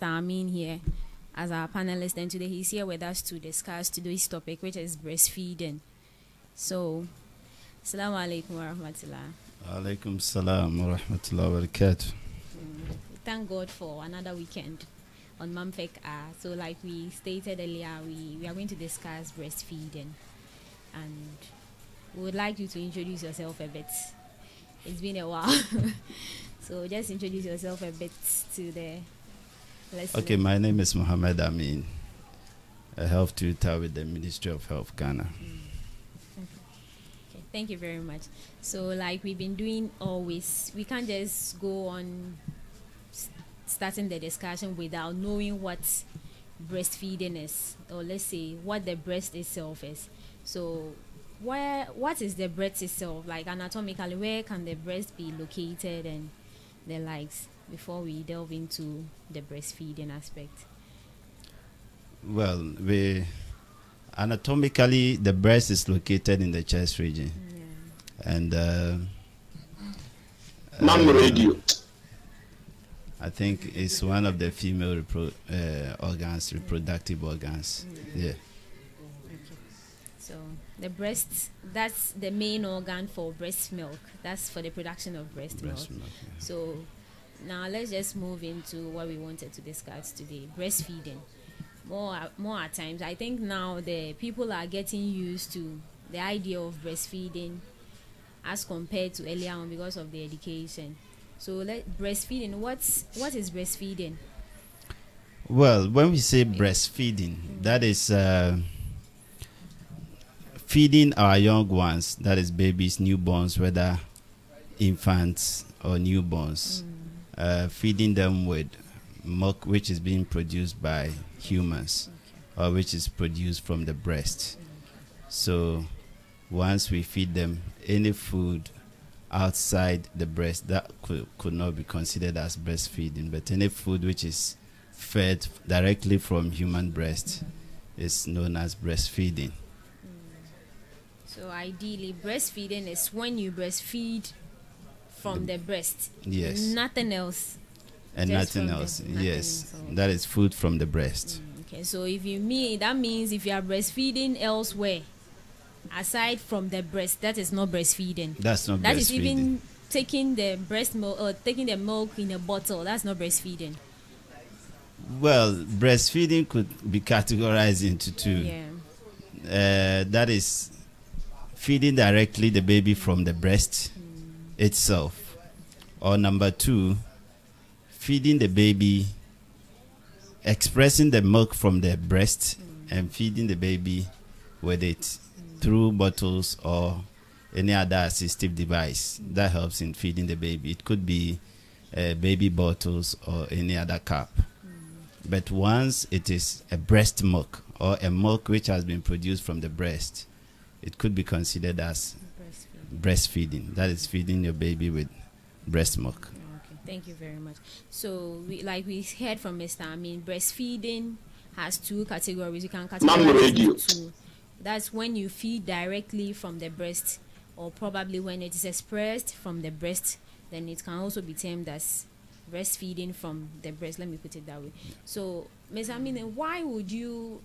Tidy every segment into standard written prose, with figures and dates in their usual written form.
Mr. Amin here as our panelist, and today he's here with us to discuss today's topic, which is breastfeeding. So, Assalamu alaikum wa rahmatullah. Alaikum salam wa rahmatullah wa barakatuh. Thank God for another weekend on Mamphec. So like we stated earlier, we are going to discuss breastfeeding, and we would like you to introduce yourself a bit. It's been a while. So just introduce yourself a bit to the listeners. Okay, my name is Mohammed Amin, a health tutor with the Ministry of Health, Ghana. Okay, thank you very much. So like we've been doing always, we can't just go on starting the discussion without knowing what breastfeeding is, or let's say what the breast itself is. So what is the breast itself, like anatomically? Where can the breast be located and the likes, before we delve into the breastfeeding aspect? Well, anatomically, the breast is located in the chest region. Yeah. And I think it's one of the female reproductive organs. Yeah. Okay. So the breast, that's the main organ for breast milk. That's for the production of breast milk. Yeah. So now let's just move into what we wanted to discuss today: breastfeeding. More at times, I think now the people are getting used to the idea of breastfeeding as compared to earlier on because of the education. So breastfeeding, what is breastfeeding? Well, when we say breastfeeding, that is feeding our young ones, that is babies, newborns, whether infants or newborns, feeding them with milk which is being produced by humans, or which is produced from the breast. So once we feed them any food outside the breast, that could not be considered as breastfeeding, but any food which is fed directly from human breast is known as breastfeeding. So ideally, breastfeeding is when you breastfeed from the breast. Yes. Nothing else. And nothing else. Yes. That is food from the breast. Okay. So if that means if you are breastfeeding elsewhere, aside from the breast, that is not breastfeeding. That's not breastfeeding. That is even taking the breast milk or taking the milk in a bottle. That's not breastfeeding. Well, breastfeeding could be categorized into two. Yeah. That is feeding directly the baby from the breast itself, or number two, feeding the baby, expressing the milk from the breast and feeding the baby with it through bottles or any other assistive device that helps in feeding the baby. It could be baby bottles or any other cup. But once it is a breast milk or a milk which has been produced from the breast, it could be considered as breastfeeding. That is feeding your baby with breast milk. Okay, thank you very much. So, like we heard from Mr. Amin, breastfeeding has two categories. You can categorize it into two. That's when you feed directly from the breast, or probably when it is expressed from the breast, then it can also be termed as breastfeeding from the breast. Let me put it that way. So, Ms. Amin, why would you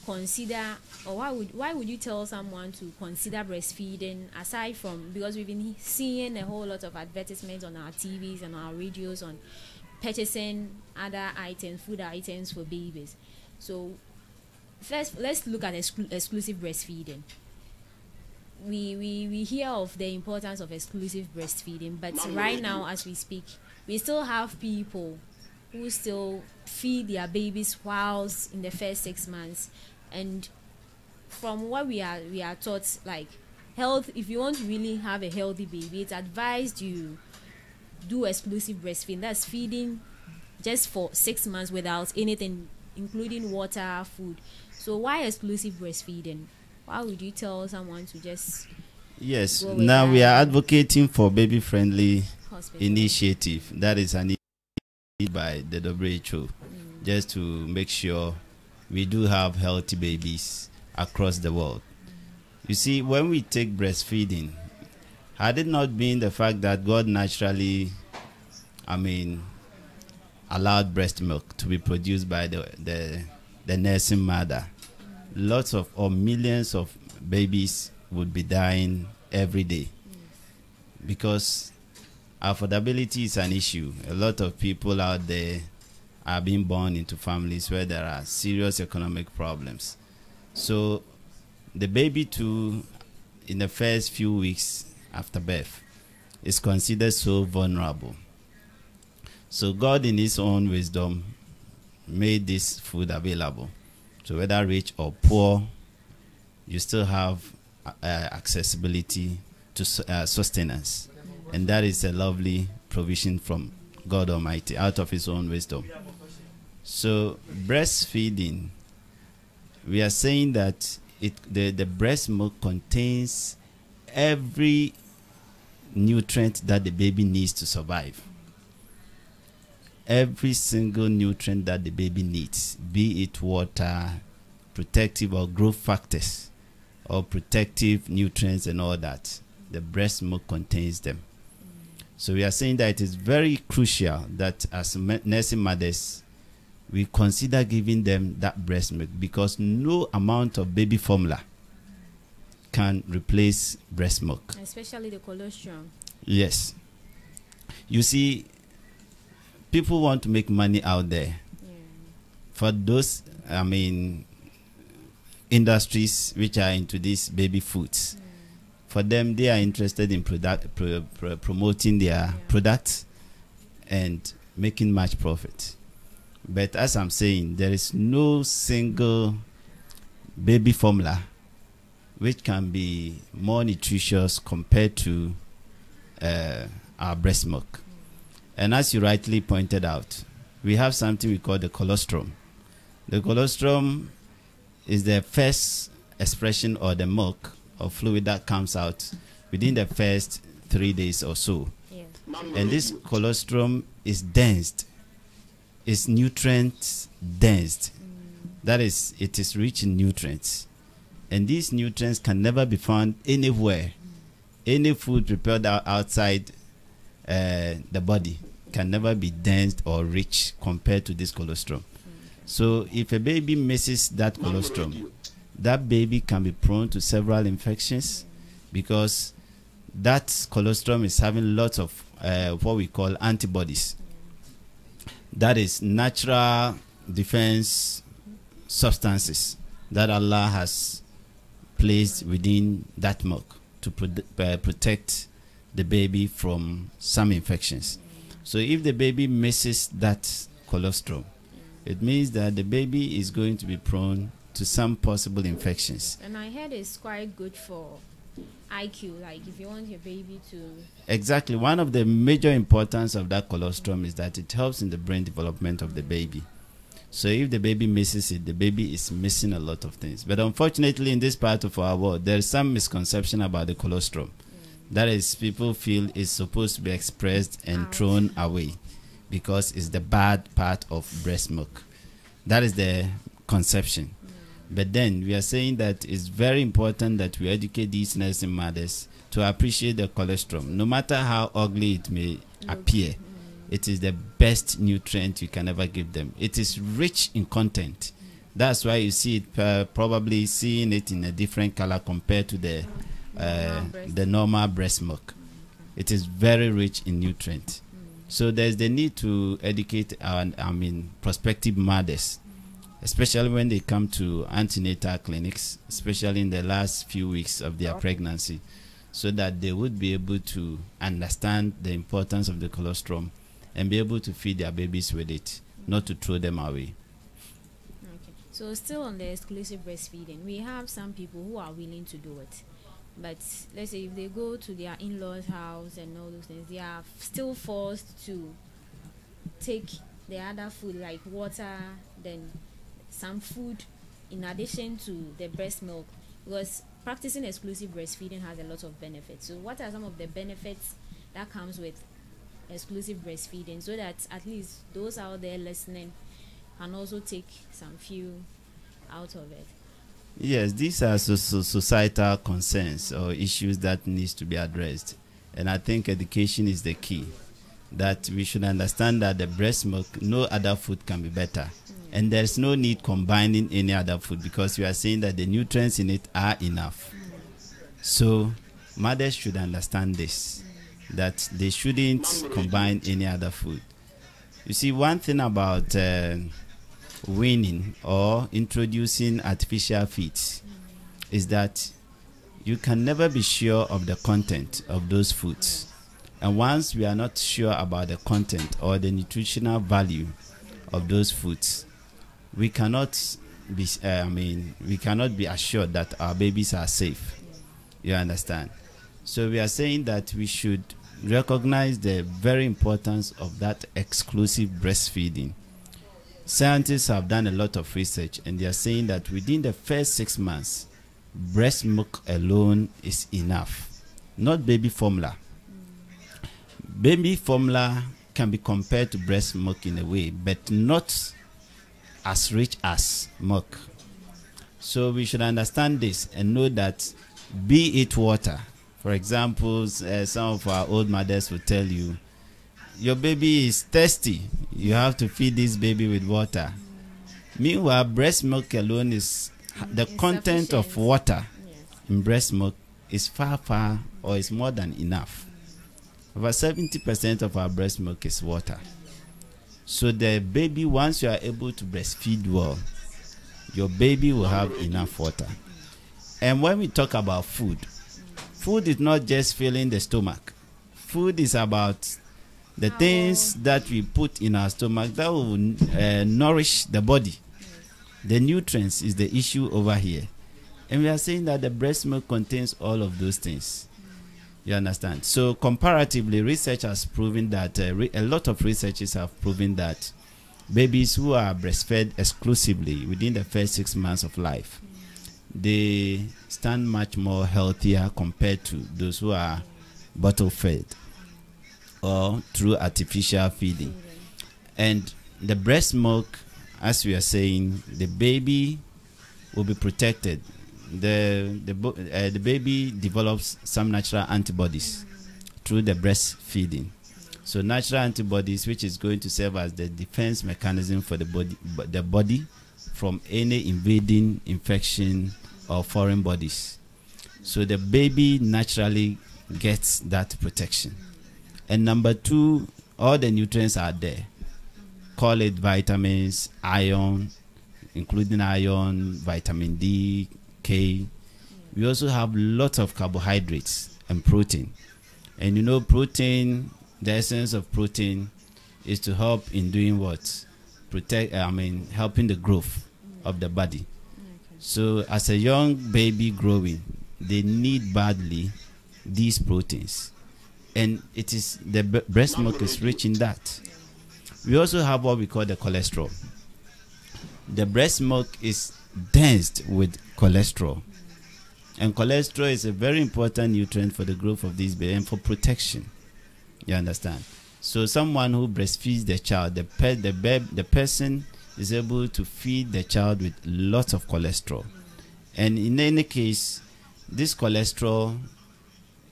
consider, or why would you tell someone to consider breastfeeding, aside from, because we've been seeing a whole lot of advertisements on our TVs and our radios on purchasing other items, food items for babies. So first, let's look at exclusive breastfeeding. We hear of the importance of exclusive breastfeeding, but right now as we speak, we still have people who still feed their babies whilst in the first 6 months. And from what we are taught, like health, if you want to really have a healthy baby, it's advised you do exclusive breastfeeding. That's feeding just for 6 months without anything, including water, food. So why exclusive breastfeeding? Why would you tell someone to just... Yes, now we are advocating for baby-friendly initiative. That is an initiative by the WHO, just to make sure we do have healthy babies across the world. You see, when we take breastfeeding, had it not been the fact that God naturally, allowed breast milk to be produced by the nursing mother, lots of or millions of babies would be dying every day, because affordability is an issue. A lot of people out there are being born into families where there are serious economic problems. So the baby too, in the first few weeks after birth, is considered so vulnerable. So God in his own wisdom made this food available. So whether rich or poor, you still have accessibility to sustenance. And that is a lovely provision from God Almighty out of his own wisdom. So breastfeeding, we are saying that the breast milk contains every nutrient that the baby needs to survive. Every single nutrient that the baby needs, be it water, protective or growth factors, or protective nutrients and all that, the breast milk contains them. So we are saying that it is very crucial that as nursing mothers, we consider giving them that breast milk, because no amount of baby formula can replace breast milk. Especially the colostrum. Yes. You see, people want to make money out there. Yeah. For those, I mean, industries which are into these baby foods, for them, they are interested in promoting their products and making much profit. But as I'm saying, there is no single baby formula which can be more nutritious compared to our breast milk. And as you rightly pointed out, we have something we call the colostrum. The colostrum is the first expression or the milk or fluid that comes out within the first 3 days or so. Yeah. And this colostrum is dense. It's nutrient dense. That is, it is rich in nutrients. And these nutrients can never be found anywhere. Any food prepared outside the body can never be dense or rich compared to this colostrum. So if a baby misses that colostrum, that baby can be prone to several infections, because that colostrum is having lots of what we call antibodies. That is natural defense substances that Allah has placed within that milk to protect the baby from some infections. So if the baby misses that colostrum, it means that the baby is going to be prone to some possible infections. And I heard it's quite good for IQ, like if you want your baby to... Exactly. One of the major importance of that colostrum is that it helps in the brain development of the baby. So if the baby misses it, the baby is missing a lot of things. But unfortunately, in this part of our world, there is some misconception about the colostrum. That is, people feel it's supposed to be expressed and thrown away because it's the bad part of breast milk. That is the conception. But then we are saying that it's very important that we educate these nursing mothers to appreciate the colostrum. No matter how ugly it may appear, it is the best nutrient you can ever give them. It is rich in content. That's why you see it, probably seeing it in a different color compared to the normal breast milk. It is very rich in nutrient. So there's the need to educate our, prospective mothers, especially when they come to antenatal clinics, especially in the last few weeks of their pregnancy, so that they would be able to understand the importance of the colostrum and be able to feed their babies with it, not to throw them away. Okay. So still on the exclusive breastfeeding, we have some people who are willing to do it. But let's say if they go to their in-laws' house and all those things, they are still forced to take the other food like water, then some food in addition to the breast milk, because practicing exclusive breastfeeding has a lot of benefits. So what are some of the benefits that comes with exclusive breastfeeding, so that at least those out there listening can also take some few out of it? Yes, these are societal concerns or issues that needs to be addressed, and I think education is the key. that we should understand that the breast milk, no other food can be better. And there's no need combining any other food, because we are saying that the nutrients in it are enough. So mothers should understand this, that they shouldn't combine any other food. You see, one thing about weaning or introducing artificial feeds is that you can never be sure of the content of those foods. And once we are not sure about the content or the nutritional value of those foods, we cannot be we cannot be assured that our babies are safe. You understand? So we are saying that we should recognize the very importance of that exclusive breastfeeding. Scientists have done a lot of research, and they are saying that within the first 6 months, breast milk alone is enough, not baby formula. Baby formula can be compared to breast milk in a way, but not as rich as milk. So we should understand this and know that, be it water. For example, some of our old mothers will tell you, your baby is thirsty, you have to feed this baby with water. Meanwhile, breast milk alone is the content of water in breast milk is far or is more than enough. Over 70% of our breast milk is water. So the baby, once you are able to breastfeed well, your baby will have enough water. And when we talk about food, food is not just filling the stomach. Food is about the things that we put in our stomach that will nourish the body. The nutrients is the issue over here. And we are saying that the breast milk contains all of those things. You understand? So comparatively, research has proven that a lot of researchers have proven that babies who are breastfed exclusively within the first 6 months of life, they stand much more healthier compared to those who are bottle fed or through artificial feeding. And the breast milk, as we are saying, the baby will be protected. The baby develops some natural antibodies through the breastfeeding. So natural antibodies, which is going to serve as the defense mechanism for the body from any invading infection or foreign bodies. So the baby naturally gets that protection. And number two, all the nutrients are there. Call it vitamins, iron, including iron, vitamin D, K. We also have lots of carbohydrates and protein. And you know, protein, the essence of protein is to help in doing what? Helping the growth of the body. Okay. So as a young baby growing, they need badly these proteins. And it is the breast milk is rich in that. We also have what we call the cholesterol. The breast milk is dense with cholesterol. And cholesterol is a very important nutrient for the growth of this baby and for protection. You understand? So someone who breastfeeds the child, the person is able to feed the child with lots of cholesterol. And in any case, this cholesterol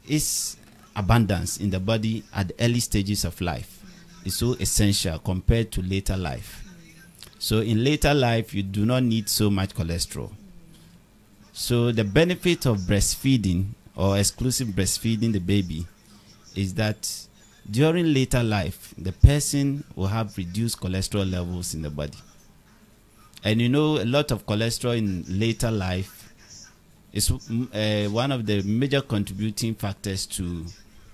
is abundance in the body at the early stages of life. It's so essential compared to later life. So in later life, you do not need so much cholesterol. So the benefit of breastfeeding or exclusive breastfeeding the baby is that during later life, the person will have reduced cholesterol levels in the body. And you know, a lot of cholesterol in later life is one of the major contributing factors to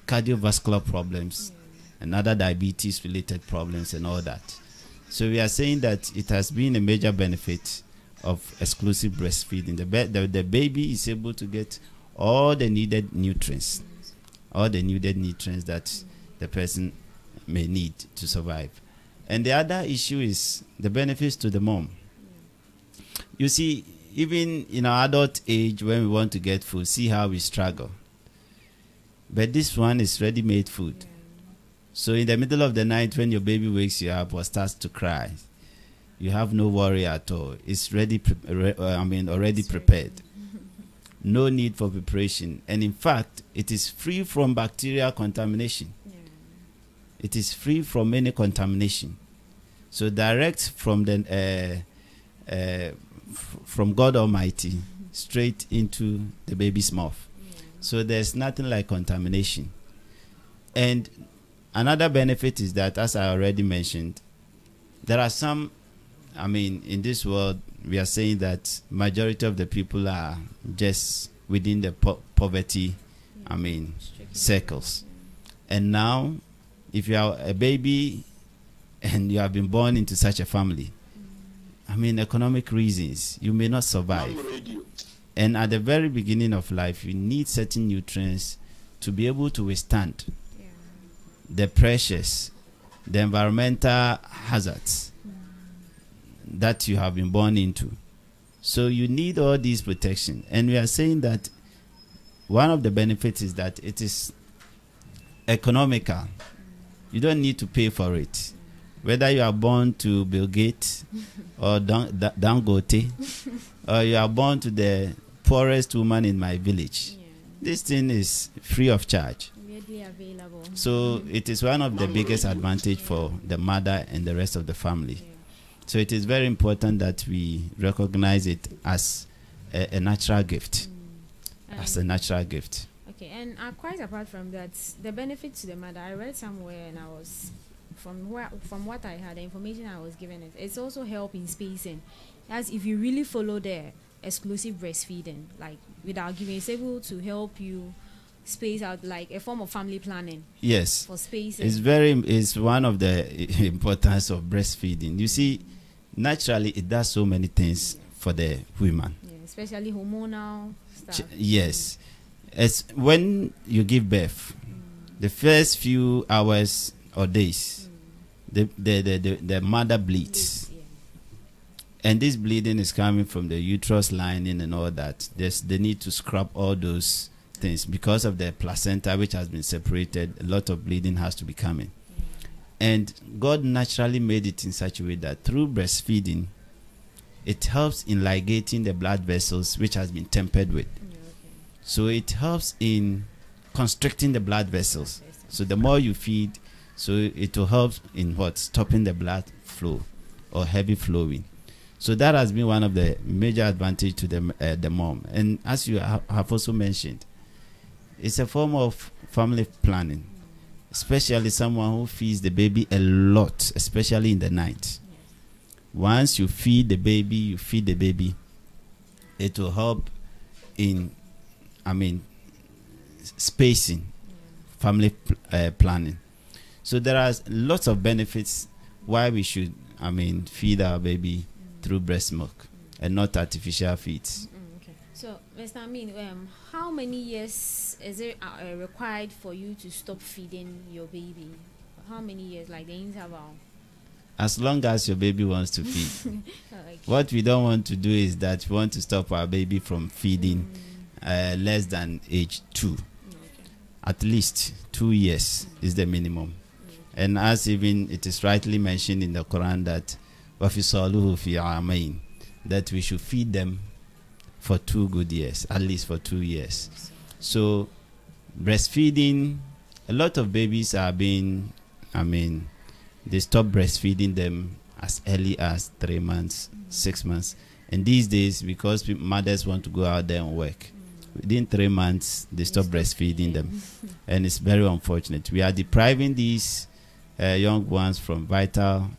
cardiovascular problems and other diabetes related problems and all that. So we are saying that it has been a major benefit of exclusive breastfeeding. The baby is able to get all the needed nutrients, that the person may need to survive. And the other issue is the benefits to the mom. You see, even in our adult age, when we want to get food, see how we struggle. But this one is ready-made food. So in the middle of the night, when your baby wakes you up or starts to cry, you have no worry at all. It's already prepared. No need for preparation. And in fact, it is free from bacterial contamination. it is free from any contamination. So direct from the from God Almighty straight into the baby's mouth. So there's nothing like contamination. And another benefit is that, as I already mentioned, there are some, I mean, in this world, we are saying that majority of the people are just within the poverty, I mean, circles. And now, if you are a baby and you have been born into such a family, I mean, economic reasons, you may not survive. And at the very beginning of life, you need certain nutrients to be able to withstand the pressures, the environmental hazards that you have been born into. So you need all these protection. And we are saying that one of the benefits is that it is economical. You don't need to pay for it. Whether you are born to Bill Gates or Dangote, or you are born to the poorest woman in my village, this thing is free of charge. Available. So it is one of the biggest advantage for the mother and the rest of the family. So it is very important that we recognize it as a natural gift. As a natural gift. Okay, and quite apart from that, the benefit to the mother, I read somewhere, and I was from what I had, the information I was given, it's also help in spacing. As if you really follow the exclusive breastfeeding, like without giving, it's able to help you space out, like a form of family planning. Yes, for spacing. It's one of the importance of breastfeeding. You see, naturally it does so many things for the women. Especially hormonal stuff. Yes, as when you give birth, the first few hours or days, the mother bleeds. And this bleeding is coming from the uterus lining and all that. They need to scrub all those things because of the placenta, which has been separated. A lot of bleeding has to be coming. And God naturally made it in such a way that through breastfeeding, it helps in ligating the blood vessels, which has been tempered with. So it helps in constricting the blood vessels. So the more you feed, so it will help in what? Stopping the blood flow or heavy flowing. So that has been one of the major advantage to the mom. And as you have also mentioned, it's a form of family planning, especially someone who feeds the baby a lot, especially in the night. Once you feed the baby, it will help in, I mean, spacing, family planning. So there are lots of benefits why we should, I mean, feed our baby through breast milk and not artificial feeds. Okay. So, Mr. Amin, how many years is it required for you to stop feeding your baby? How many years, like the interval? As long as your baby wants to feed. Okay. What we don't want to do is that we want to stop our baby from feeding less than age 2. Okay. At least 2 years is the minimum. Okay. And as even it is rightly mentioned in the Quran that that we should feed them for 2 good years, at least for 2 years. So breastfeeding, a lot of babies are being, I mean, they stop breastfeeding them as early as 3 months, 6 months. And these days, because mothers want to go out there and work, within 3 months, they stop breastfeeding them. And it's very unfortunate. We are depriving these young ones from vital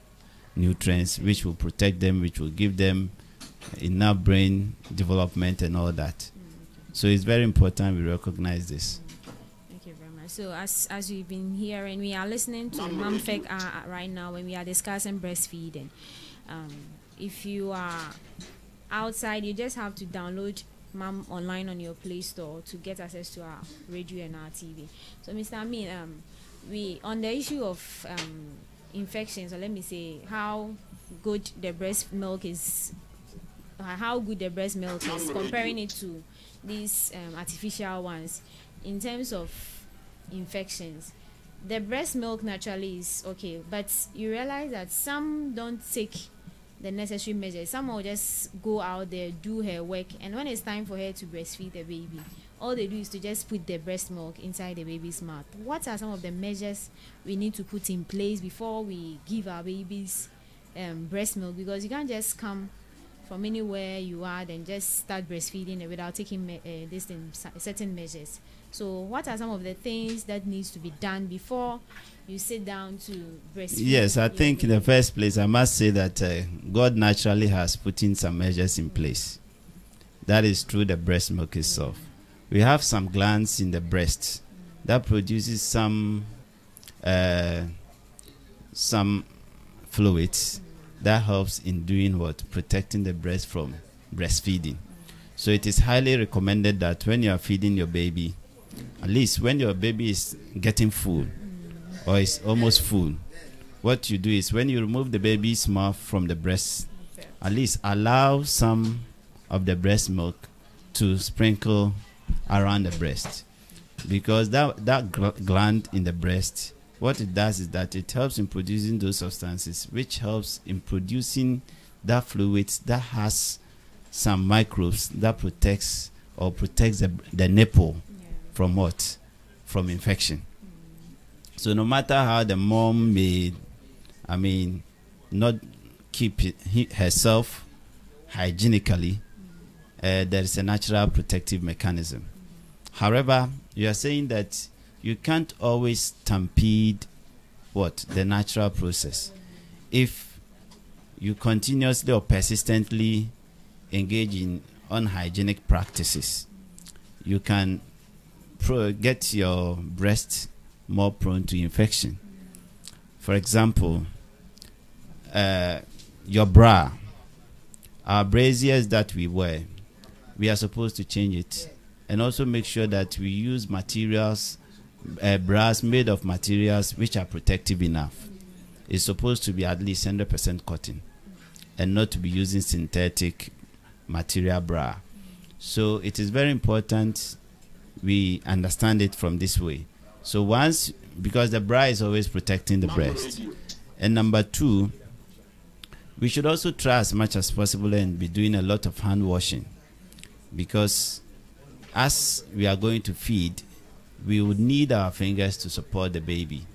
nutrients which will protect them, which will give them enough brain development and all that. So it's very important we recognize this. Thank you very much. So as we've been hearing, we are listening to Mamphec right now when we are discussing breastfeeding. If you are outside, you just have to download Mam online on your Play Store to get access to our radio and our TV. So Mr. Amin, we on the issue of infections, or let me say how good the breast milk is, comparing it to these artificial ones in terms of infections. The breast milk naturally is okay, but you realize that some don't take the necessary measures. Some will just go out there, do her work, and when it's time for her to breastfeed the baby, all they do is to just put the breast milk inside the baby's mouth. What are some of the measures we need to put in place before we give our babies breast milk? Because you can't just come from anywhere you are then just start breastfeeding without taking certain measures. So what are some of the things that needs to be done before you sit down to breastfeed? Yes, I think in the first place I must say that God naturally has put in some measures in place. That is through the breast milk itself. We have some glands in the breast that produces some fluids that helps in doing what? Protecting the breast from breastfeeding. So it is highly recommended that when you are feeding your baby, at least when your baby is getting full or is almost full, what you do is when you remove the baby's mouth from the breast, at least allow some of the breast milk to sprinkle around the breast, because that gland in the breast, what it does is that it helps in producing those substances which helps in producing that fluid that has some microbes that protects the nipple from what? From infection. So no matter how the mom may, not keep herself hygienically, there is a natural protective mechanism. However, you are saying that you can't always stampede the natural process. If you continuously or persistently engage in unhygienic practices, you can get your breast more prone to infection. For example, your bra, our braziers that we wear, we are supposed to change it, and also make sure that we use materials, bras made of materials which are protective enough. It's supposed to be at least 100% cotton and not to be using synthetic material bra. So it is very important we understand it from this way. So once, because the bra is always protecting the breast. And number two, we should also try as much as possible and be doing a lot of hand washing, because as we are going to feed, we would need our fingers to support the baby.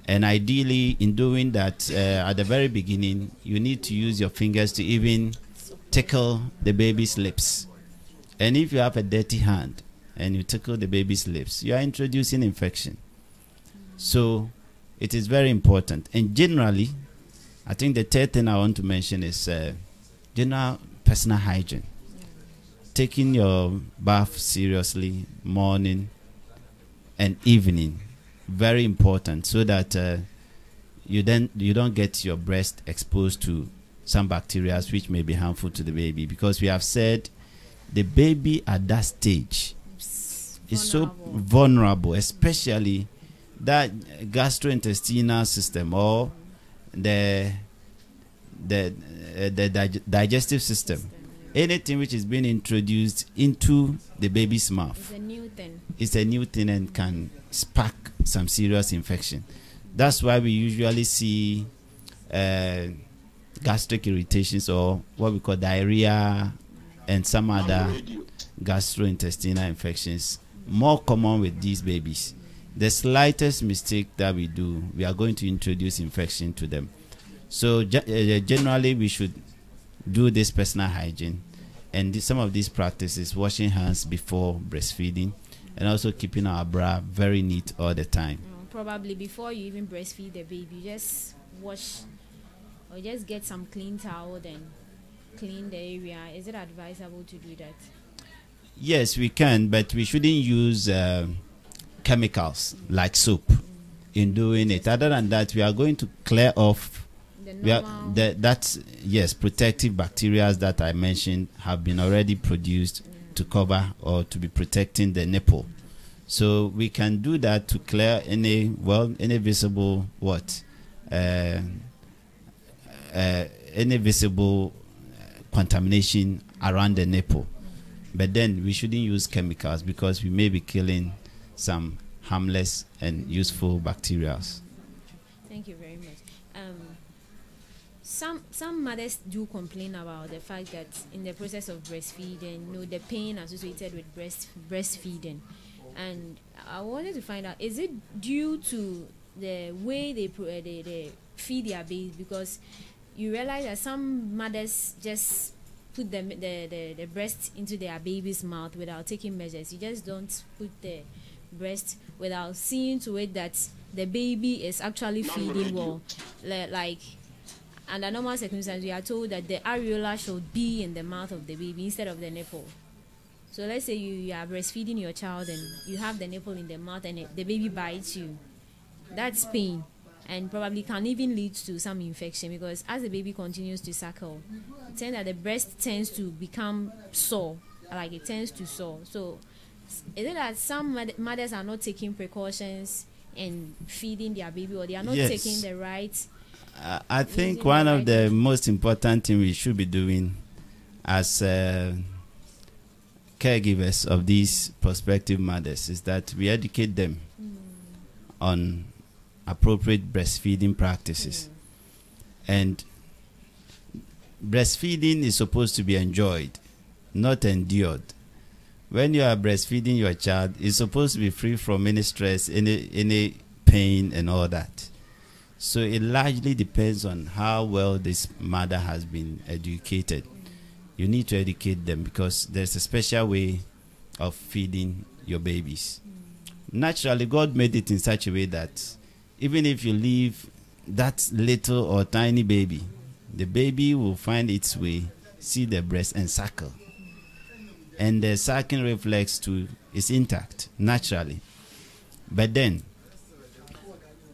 And ideally, in doing that, at the very beginning, you need to use your fingers to even tickle the baby's lips. And if you have a dirty hand and you tickle the baby's lips, you are introducing infection. So it is very important. And generally, I think the third thing I want to mention is general personal hygiene. Taking your bath seriously, morning and evening, very important, so that you don't get your breast exposed to some bacteria which may be harmful to the baby, because we have said the baby at that stage is so vulnerable, especially that gastrointestinal system or the digestive system. Anything which is being introduced into the baby's mouth, it's a new thing and can spark some serious infection. That's why we usually see gastric irritations, or what we call diarrhea, and some other gastrointestinal infections more common with these babies. The slightest mistake that we do, we are going to introduce infection to them. So generally we should do this personal hygiene, and some of these practices, washing hands before breastfeeding, and also keeping our bra very neat all the time. Probably before you even breastfeed the baby, just wash or just get some clean towel and clean the area. Is it advisable to do that? Yes, we can, but we shouldn't use chemicals like soap in doing it. Other than that, we are going to clear off protective bacteria that I mentioned have been already produced to cover or to be protecting the nipple. So we can do that to clear any visible any visible contamination around the nipple. But then we shouldn't use chemicals, because we may be killing some harmless and useful bacteria. Thank you very much. some mothers do complain about the fact that in the process of breastfeeding, you know, the pain associated with breastfeeding. And I wanted to find out, is it due to the way they feed their babies? Because you realize that some mothers just put the breast into their baby's mouth without taking measures. You just don't put the breast without seeing to it that the baby is actually feeding well. Like under normal circumstances, we are told that the areola should be in the mouth of the baby instead of the nipple. So let's say you are breastfeeding your child and you have the nipple in the mouth and the baby bites you. That's pain, and probably can even lead to some infection, because as the baby continues to suckle, it turns that the breast tends to become sore, like it tends to sore. So is it that some mothers are not taking precautions in feeding their baby, or they are not taking the right? I think one of the most important things we should be doing as caregivers of these prospective mothers is that we educate them on appropriate breastfeeding practices. And breastfeeding is supposed to be enjoyed, not endured. When you are breastfeeding your child, it's supposed to be free from any stress, any pain and all that. So it largely depends on how well this mother has been educated. You need to educate them, because there's a special way of feeding your babies. Naturally, God made it in such a way that even if you leave that little or tiny baby, the baby will find its way, see the breast and suckle. And the sucking reflex too is intact, naturally. But then,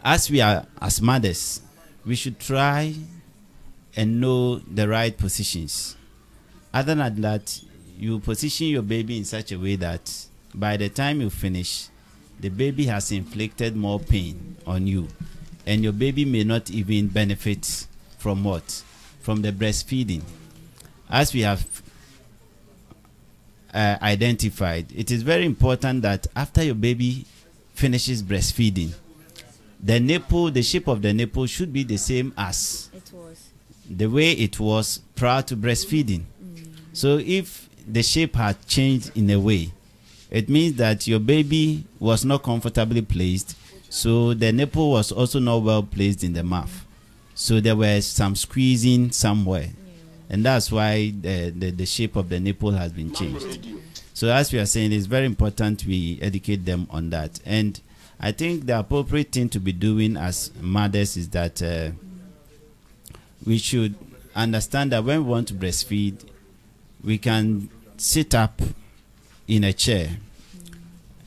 as we are, as mothers, we should try and know the right positions. Other than that, you position your baby in such a way that by the time you finish, the baby has inflicted more pain on you, and your baby may not even benefit from what? From the breastfeeding. As we have identified, it is very important that after your baby finishes breastfeeding, the nipple, the shape of the nipple should be the same as the way it was prior to breastfeeding. So if the shape had changed in a way, it means that your baby was not comfortably placed, so the nipple was also not well placed in the mouth. So there was some squeezing somewhere, and that's why the shape of the nipple has been changed. So as we are saying, it's very important we educate them on that. And I think the appropriate thing to be doing as mothers is that we should understand that when we want to breastfeed, we can sit up in a chair,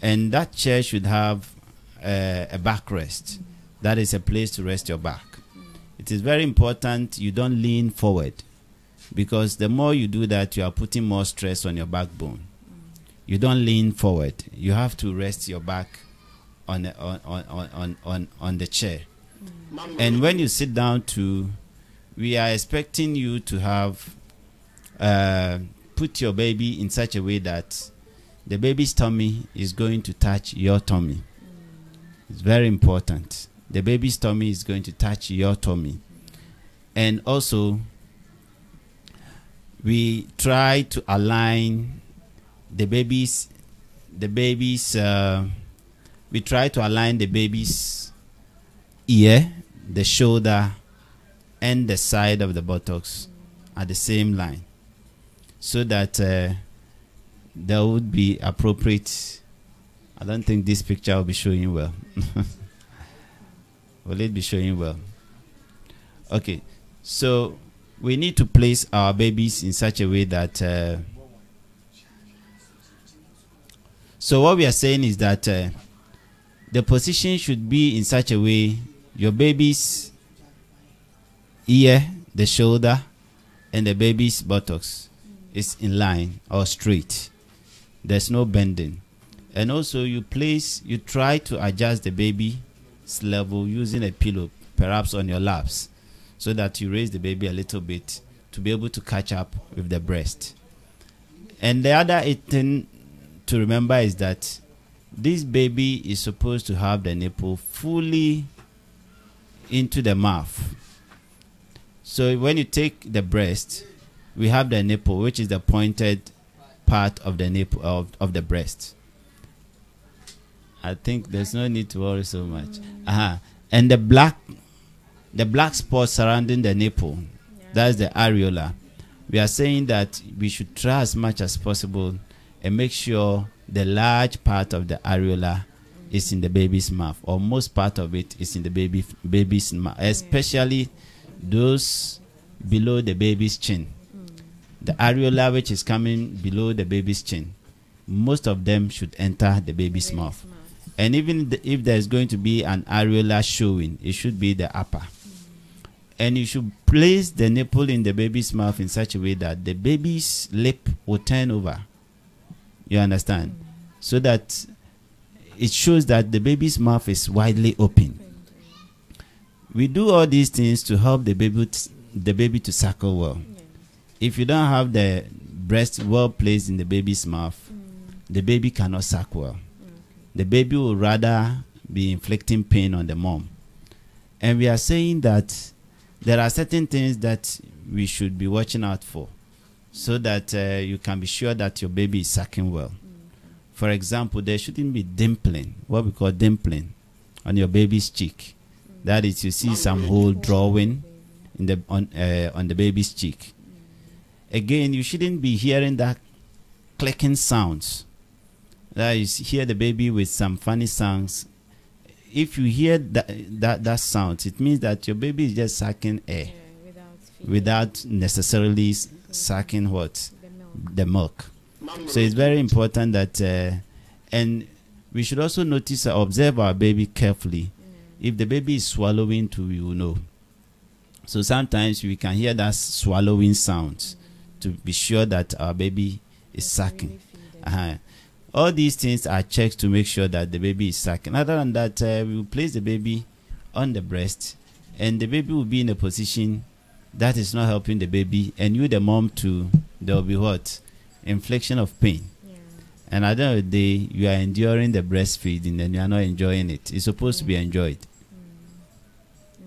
and that chair should have a backrest. That is a place to rest your back. It is very important you don't lean forward, because the more you do that, you are putting more stress on your backbone. You don't lean forward. You have to rest your back on the chair. And when you sit down too, we are expecting you to have put your baby in such a way that the baby's tummy is going to touch your tummy. It's very important. The baby's tummy is going to touch your tummy. And also, we try to align we try to align the baby's ear, the shoulder, and the side of the buttocks at the same line, so that there would be appropriate. I don't think this picture will be showing well. Will it be showing well? Okay, so we need to place our babies in such a way that so what we are saying is that the position should be in such a way your baby's ear, the shoulder, and the baby's buttocks is in line or straight. There's no bending. And also you try to adjust the baby's level using a pillow, perhaps on your laps, so that you raise the baby a little bit to be able to catch up with the breast. And the other thing to remember is that this baby is supposed to have the nipple fully into the mouth. So when you take the breast, we have the nipple, which is the pointed part of the nipple of the breast. I think there's no need to worry so much. And the black spot surrounding the nipple, that's the areola. We are saying that we should try as much as possible and make sure the large part of the areola is in the baby's mouth, or most part of it is in the baby's mouth, especially those below the baby's chin. The areola which is coming below the baby's chin, most of them should enter the baby's mouth. And even if there's going to be an areola showing, it should be the upper. And you should place the nipple in the baby's mouth in such a way that the baby's lip will turn over. You understand? So that it shows that the baby's mouth is widely open. We do all these things to help the baby to suckle well. If you don't have the breast well placed in the baby's mouth, the baby cannot suck well. The baby will rather be inflicting pain on the mom. And we are saying that there are certain things that we should be watching out for, so that you can be sure that your baby is sucking well. For example, there shouldn't be dimpling, what we call dimpling, on your baby's cheek. That is, you see some hole drawing in on the baby's cheek. Again, you shouldn't be hearing that clicking sounds. That is, hear the baby with some funny sounds. If you hear that sound, it means that your baby is just sucking air, without necessarily sucking what? The milk. So it's very important that, and we should also notice, observe our baby carefully. If the baby is swallowing too, you will know. So sometimes we can hear that swallowing sounds to be sure that our baby is sucking. All these things are checks to make sure that the baby is sucking. Other than that, we will place the baby on the breast, and the baby will be in a position that is not helping the baby, and you, the mom, too, there will be what? Infliction of pain. And at the end of the day, you are enduring the breastfeeding and you are not enjoying it. It's supposed to be enjoyed.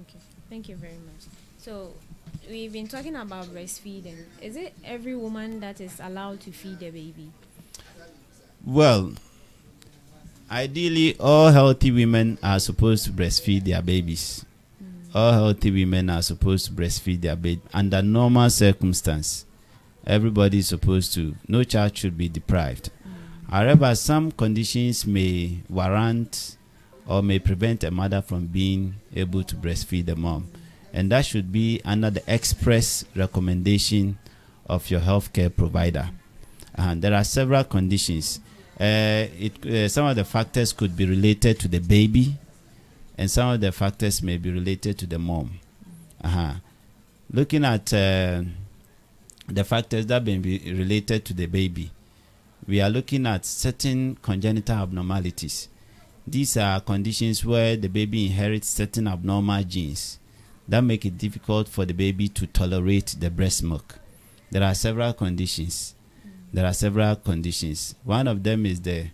Okay, thank you very much. So we've been talking about breastfeeding. Is it every woman that is allowed to feed a baby? Well, ideally, all healthy women are supposed to breastfeed their babies. All healthy women are supposed to breastfeed their baby under normal circumstances. Everybody is supposed to. No child should be deprived. However, some conditions may warrant or may prevent a mother from being able to breastfeed the mom, and that should be under the express recommendation of your healthcare provider. And there are several conditions. Some of the factors could be related to the baby, and some of the factors may be related to the mom. Looking at the factors that may be related to the baby, we are looking at certain congenital abnormalities. These are conditions where the baby inherits certain abnormal genes that make it difficult for the baby to tolerate the breast milk. There are several conditions. One of them is there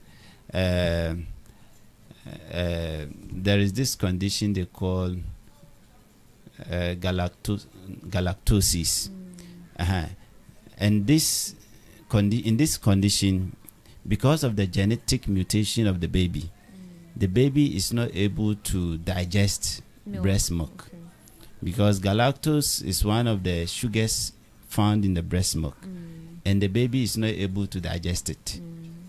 is this condition they call galactosis. And in this condition, because of the genetic mutation of the baby is not able to digest breast milk. Because galactose is one of the sugars found in the breast milk, and the baby is not able to digest it.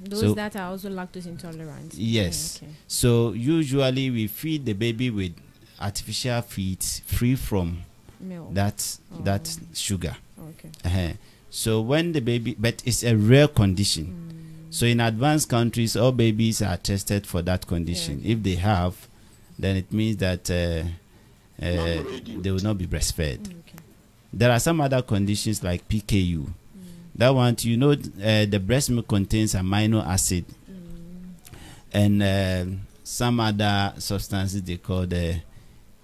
Those that are also lactose intolerant. Yes. So usually we feed the baby with artificial feeds free from milk. that sugar. So when the baby, but it's a rare condition. So in advanced countries, all babies are tested for that condition. If they have, then it means that they will not be breastfed. There are some other conditions like PKU. That one, the breast milk contains amino acid and some other substances they call the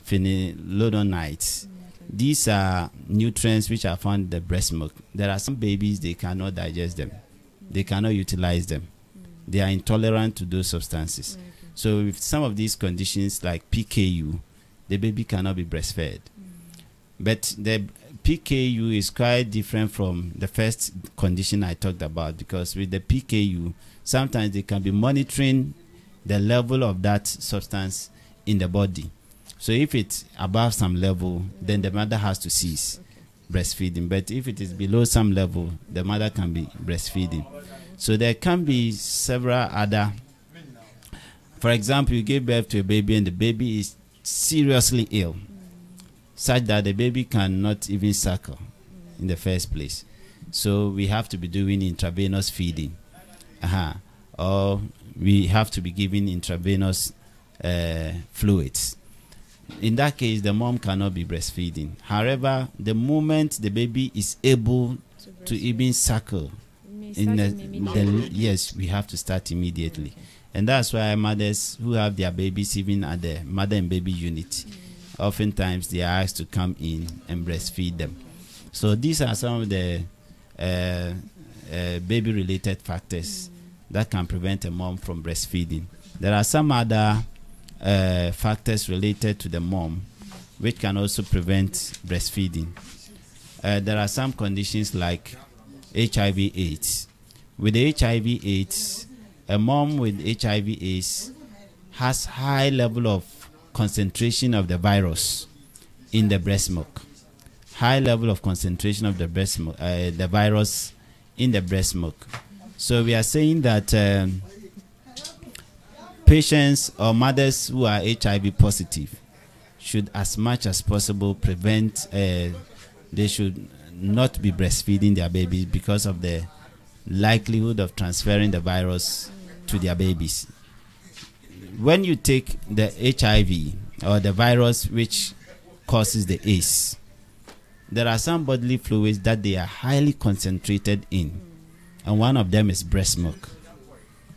phenylketonuria. These are nutrients which are found in the breast milk. There are some babies, they cannot digest them. They cannot utilize them. They are intolerant to those substances. So with some of these conditions like PKU, the baby cannot be breastfed. But the PKU is quite different from the first condition I talked about, because with the PKU, sometimes they can be monitoring the level of that substance in the body. So if it's above some level, then the mother has to cease breastfeeding. But if it is below some level, the mother can be breastfeeding. So there can be several other. For example, you give birth to a baby and the baby is seriously ill, such that the baby cannot even suckle in the first place. So we have to be doing intravenous feeding. Or we have to be giving intravenous fluids. In that case, the mom cannot be breastfeeding. However, the moment the baby is able to even suckle, yes, we have to start immediately. Okay. And that's why mothers who have their babies even at the mother and baby unit, oftentimes they are asked to come in and breastfeed them. So these are some of the baby-related factors that can prevent a mom from breastfeeding. There are some other factors related to the mom which can also prevent breastfeeding. There are some conditions like HIV/AIDS. With the HIV/AIDS, a mom with HIV/AIDS has high level of concentration of the virus in the breast milk. High level of concentration of the breast milk, the virus in the breast milk. So we are saying that patients or mothers who are HIV positive should, as much as possible, prevent. They should not be breastfeeding their babies because of the likelihood of transferring the virus to their babies. When you take the HIV or the virus which causes the AIDS, there are some bodily fluids that they are highly concentrated in, and one of them is breast milk.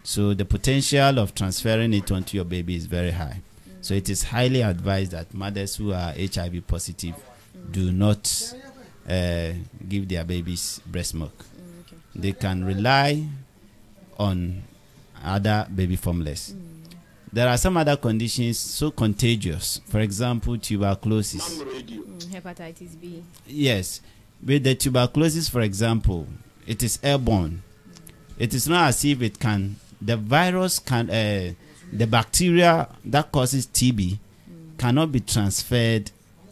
So the potential of transferring it onto your baby is very high. So it is highly advised that mothers who are HIV positive do not give their babies breast milk. Okay. They can rely on other baby formulas. There are some other conditions so contagious. For example, tuberculosis. Hepatitis B. Yes. With the tuberculosis, for example, it is airborne. It is not as if it can, the virus can, the bacteria that causes TB cannot be transferred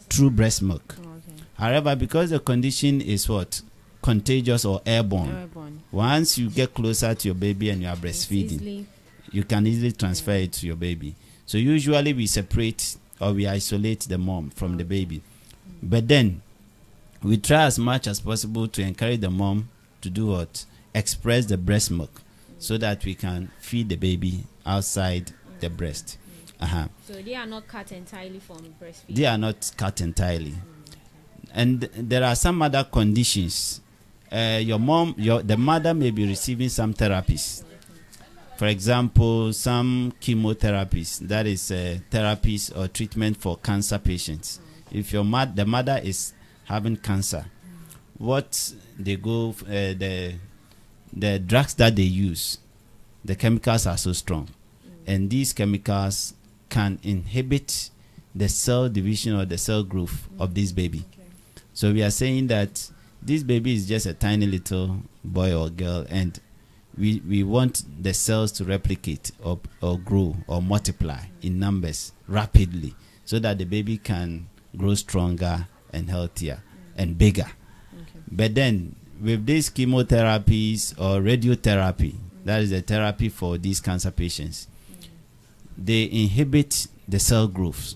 through breast milk. Okay. However, because the condition is what? Contagious or airborne. Once you get closer to your baby and you are breastfeeding, you can easily transfer it to your baby. So usually we separate or we isolate the mom from the baby. But then we try as much as possible to encourage the mom to do what? Express the breast milk so that we can feed the baby outside the breast. So they are not cut entirely from breastfeeding? They are not cut entirely. And there are some other conditions. The mother may be receiving some therapies. For example, some chemotherapies, that is therapies or treatment for cancer patients. If the mother is having cancer, what they go, the drugs that they use, the chemicals are so strong, and these chemicals can inhibit the cell division or the cell growth of this baby. So we are saying that this baby is just a tiny little boy or girl, and we want the cells to replicate or grow or multiply in numbers rapidly so that the baby can grow stronger and healthier and bigger. But then with these chemotherapies or radiotherapy, that is a therapy for these cancer patients, they inhibit the cell growth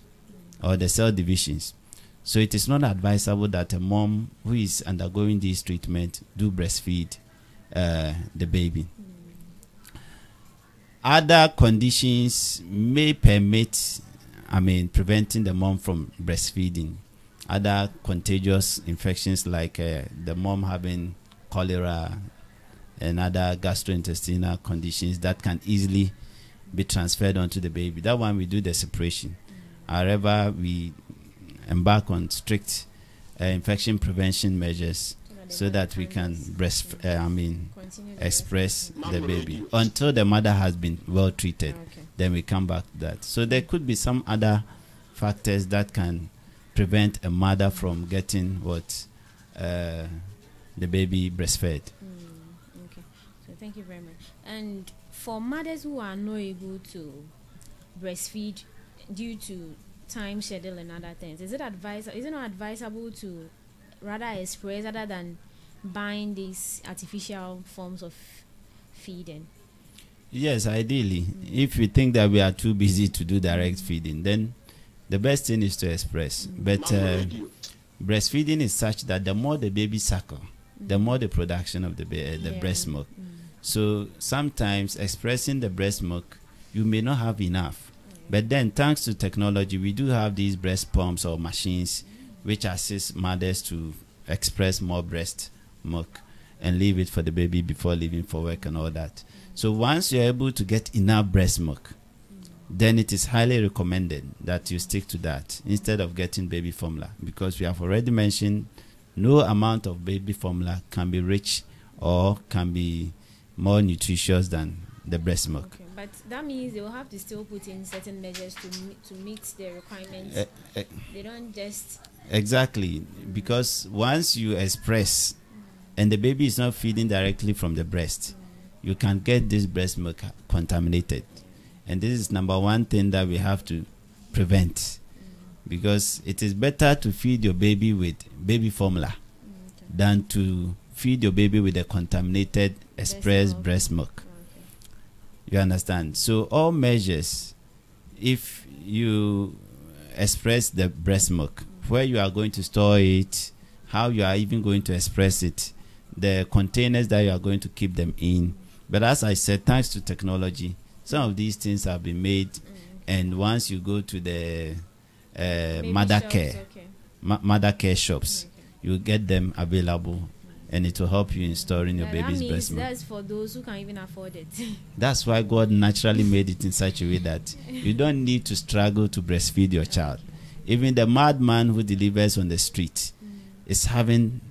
or the cell divisions. So it is not advisable that a mom who is undergoing this treatment do breastfeed the baby. Other conditions may permit, preventing the mom from breastfeeding. Other contagious infections like the mom having cholera and other gastrointestinal conditions that can easily be transferred onto the baby. That one we do the separation. However, we embark on strict infection prevention measures so that we can express the baby until the mother has been well treated. Then we come back to that. So there could be some other factors that can prevent a mother from getting the baby breastfed. Okay, so thank you very much. And for mothers who are not able to breastfeed due to time schedule and other things, is it not advisable to rather express other than buying these artificial forms of feeding? Yes, ideally. If we think that we are too busy to do direct feeding, then the best thing is to express. But breastfeeding is such that the more the baby suckle, the more the production of the breast milk. So sometimes expressing the breast milk, you may not have enough. But then thanks to technology, we do have these breast pumps or machines which assist mothers to express more breast milk and leave it for the baby before leaving for work and all that. So once you're able to get enough breast milk, then it is highly recommended that you stick to that instead of getting baby formula, because we have already mentioned no amount of baby formula can be rich or can be more nutritious than the breast milk. Okay, but that means they will have to still put in certain measures to meet the requirements. They don't just... Exactly, because once you express and the baby is not feeding directly from the breast, you can get this breast milk contaminated. And this is number one thing that we have to prevent, because it is better to feed your baby with baby formula than to feed your baby with a contaminated expressed breast milk. You understand? So all measures, if you express the breast milk, where you are going to store it, how you are even going to express it, the containers that you are going to keep them in. But as I said, thanks to technology, some of these things have been made, and once you go to the mother care shops, you get them available, and it will help you in storing your baby's breast milk. That's for those who can't even afford it. That's why God naturally made it in such a way that you don't need to struggle to breastfeed your child. Even the madman who delivers on the street is having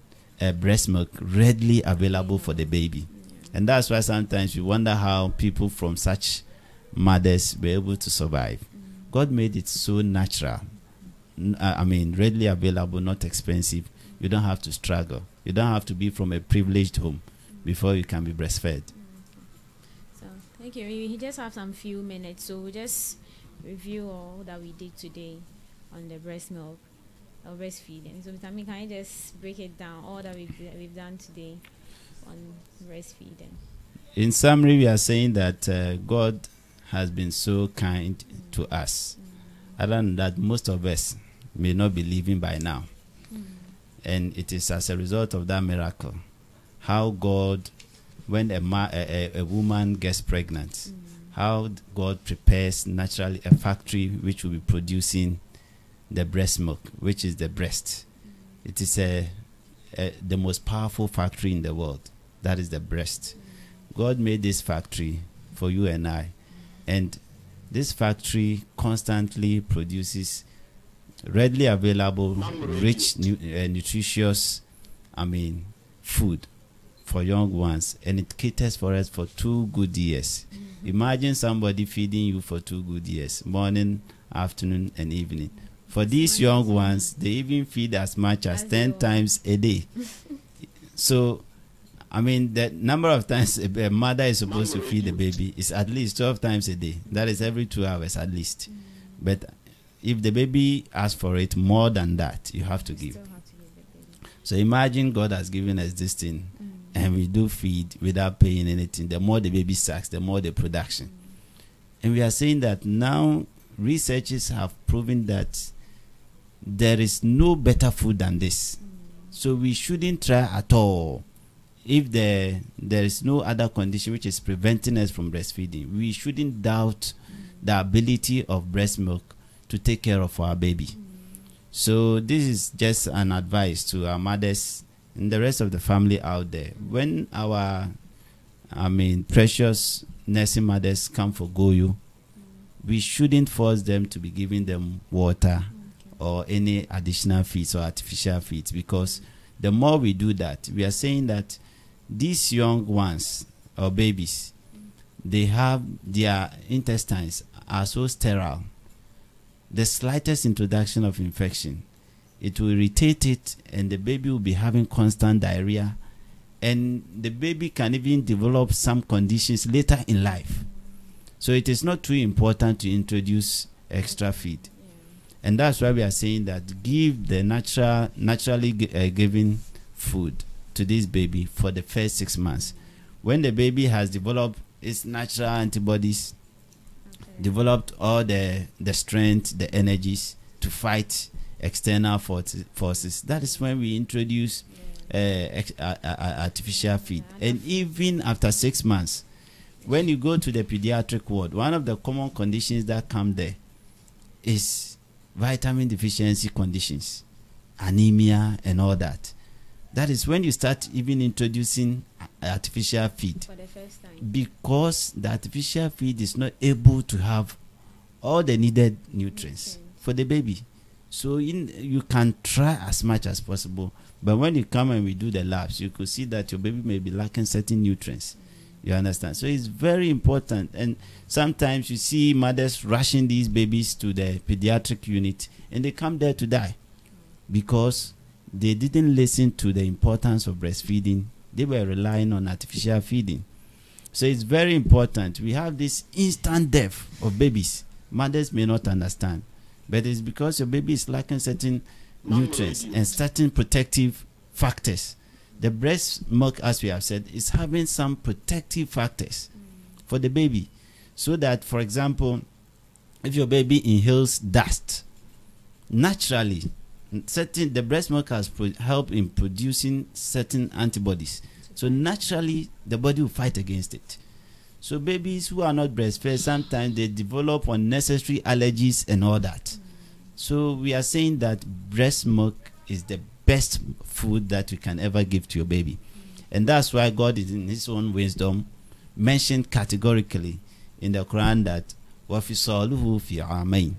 breast milk readily available for the baby. And that's why sometimes you wonder how people from such mothers were able to survive. God made it so natural. I mean, readily available, not expensive. You don't have to struggle. You don't have to be from a privileged home before you can be breastfed. So, thank you. We just have some few minutes, so we'll just review all that we did today on the breast milk or breastfeeding. So, Amin, can you just break it down, all that we've done today on breastfeeding? In summary, we are saying that God has been so kind to us. Other than that, most of us may not be living by now. And it is as a result of that miracle, how God, when a woman gets pregnant, how God prepares naturally a factory which will be producing the breast milk, which is the breast. It is the most powerful factory in the world. That is the breast. God made this factory for you and I. And this factory constantly produces readily available, rich, nutritious, food for young ones. And it caters for us for 2 good years. Imagine somebody feeding you for 2 good years, morning, afternoon, and evening. For these young ones, they even feed as much as 10 times a day. So, the number of times a mother is supposed to feed the baby is at least 12 times a day. That is every 2 hours at least. But if the baby asks for it more than that, you have to give. So imagine God has given us this thing, and we do feed without paying anything. The more the baby sucks, the more the production. And we are saying that now researchers have proven that there is no better food than this. So we shouldn't try at all. If there is no other condition which is preventing us from breastfeeding, we shouldn't doubt the ability of breast milk to take care of our baby. So this is just an advice to our mothers and the rest of the family out there. When our precious nursing mothers come for Goyo, we shouldn't force them to be giving them water or any additional feeds or artificial feeds, because the more we do that, we are saying that these young ones or babies, they have their intestines are so sterile. The slightest introduction of infection it will irritate it, and the baby will be having constant diarrhea, and the baby can even develop some conditions later in life. So it is not too important to introduce extra feed. And that's why we are saying that give the naturally given food to this baby for the first 6 months. When the baby has developed its natural antibodies, developed all the strength, the energies to fight external forces, that is when we introduce artificial feed. And even after 6 months, when you go to the pediatric ward, one of the common conditions that come there is vitamin deficiency conditions, anemia and all that. That is when you start even introducing artificial feed, for the first time, because the artificial feed is not able to have all the needed nutrients for the baby. So you can try as much as possible, but when you come and we do the labs, you could see that your baby may be lacking certain nutrients. You understand? So it's very important. And sometimes you see mothers rushing these babies to the pediatric unit, and they come there to die because they didn't listen to the importance of breastfeeding. They were relying on artificial feeding. So it's very important. We have this instant death of babies. Mothers may not understand, but it's because your baby is lacking certain nutrients and certain protective factors. The breast milk, as we have said, is having some protective factors for the baby, so that, for example, if your baby inhales dust, naturally, the breast milk has helped in producing certain antibodies. So naturally, the body will fight against it. So babies who are not breastfed, sometimes they develop unnecessary allergies and all that. So we are saying that breast milk is the best food that you can ever give to your baby. And that's why God is in his own wisdom mentioned categorically in the Quran that وَفِصَالُهُ فِي عَامَيْنِ,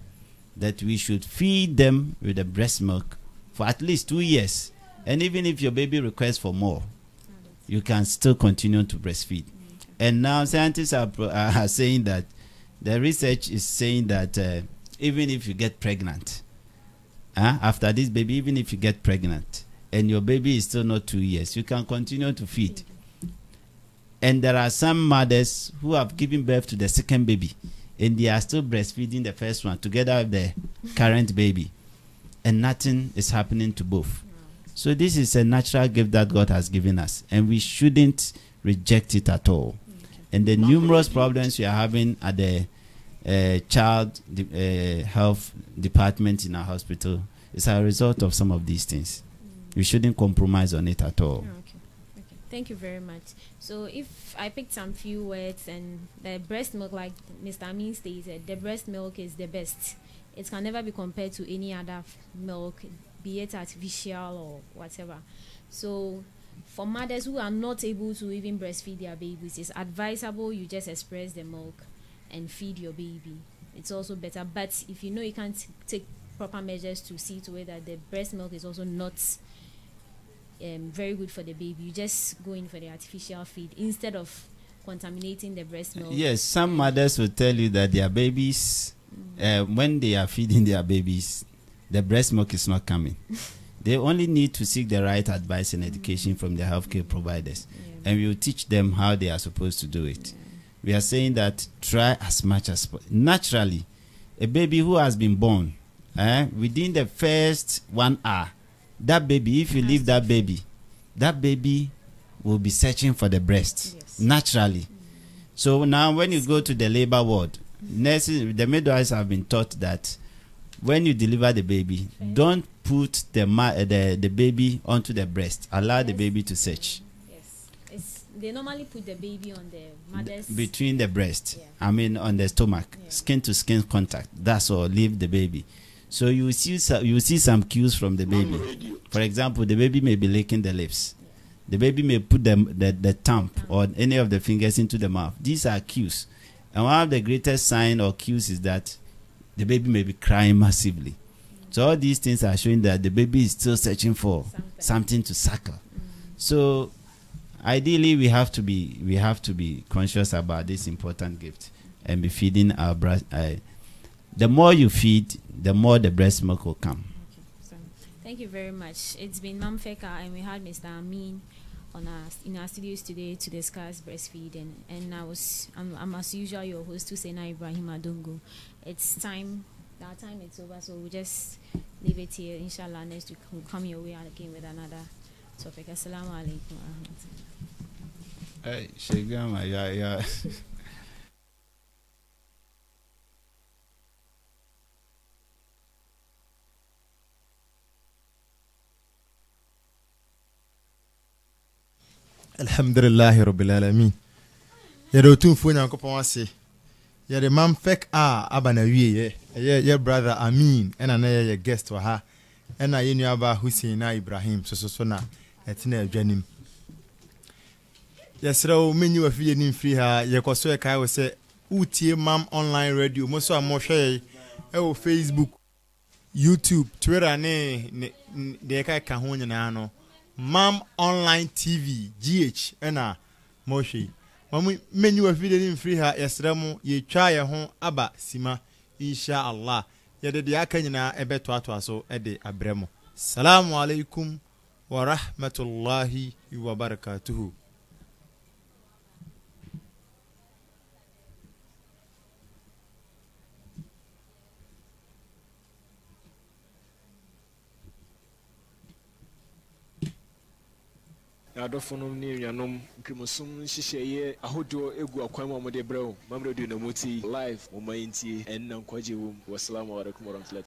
that we should feed them with the breast milk for at least 2 years. And even if your baby requests for more, you can still continue to breastfeed. And now scientists are saying that the research is saying that even if you get pregnant, after this baby, even if you get pregnant and your baby is still not 2 years, you can continue to feed. And there are some mothers who have given birth to the second baby and they are still breastfeeding the first one together with the current baby, and nothing is happening to both. So this is a natural gift that God has given us, and we shouldn't reject it at all. And the numerous problems we are having at the child health department in our hospital is a result of some of these things. We shouldn't compromise on it at all. Okay. Thank you very much. So if I picked some few words, and the breast milk, like Mr. Amin stated, the breast milk is the best. It can never be compared to any other milk, be it artificial or whatever. So for mothers who are not able to even breastfeed their babies, it's advisable you just express the milk and feed your baby. It's also better. But if you know you can't take proper measures to see to it that the breast milk is also not very good for the baby, you just go in for the artificial feed instead of contaminating the breast milk. Yes, some mothers will tell you that their babies, when they are feeding their babies, the breast milk is not coming. They only need to seek the right advice and education from the healthcare providers, and we will teach them how they are supposed to do it. We are saying that try as much as possible. Naturally, a baby who has been born, within the first 1 hour, that baby, if you leave that baby will be searching for the breast, naturally. So now when you go to the labor ward, nurses, the midwives have been taught that when you deliver the baby, don't put the baby onto the breast. Allow the baby to search. They normally put the baby on the mother's between the breast. I mean, on the stomach, skin to skin contact. That's all. Leave the baby. So you see some cues from the baby. For example, the baby may be licking the lips. The baby may put the thumb or any of the fingers into the mouth. These are cues. And one of the greatest signs or cues is that the baby may be crying massively. So all these things are showing that the baby is still searching for something to suckle. So ideally, we have to be conscious about this important gift and be feeding our breast. The more you feed, the more the breast milk will come. Thank you very much. It's been Mamphec, and we had Mr. Amin in our studios today to discuss breastfeeding. And I'm as usual your host, Husseina Ibrahim Adongo. It's time. Our time is over, so we'll just leave it here. Inshallah, next week we'll come your way again with another topic. Assalamu alaikum wa rahmatullah. Hey, Shegama, yeah. Alhamdulillahi Rabbil Alamin. Yɛde otumfuo Nyankopɔn ase. Yɛde Mamphec abana wie ye brother Amin ɛna na ye guest wɔ ha. Ɛna ye nuaba Husseina Ibrahim so na ɛtena adwanim. Yɛsrɛ menyi wa fie nim free ha yɛkɔso ɛkae wo sɛ utie Mam online radio mo so amohwɛ ɛwɔ Facebook, YouTube, Twitter ne de ɛka ho nyinaa no. Mam Online TV GH ena moshi mamu menu wa video ni free ha yesremu ye twa ye ho aba sima insha Allah ye de aka nyina ebeto ato so ede abremo. Assalamu alaikum wa rahmatullahi wa barakatuhu. Adofonom ni nyanom nkimusum hyehyeye ahodo egu akwan mu amode brɛw mamredo na moti live mo mayintie en na nkwaje wom. Wassalamu alaikum warahmatullahi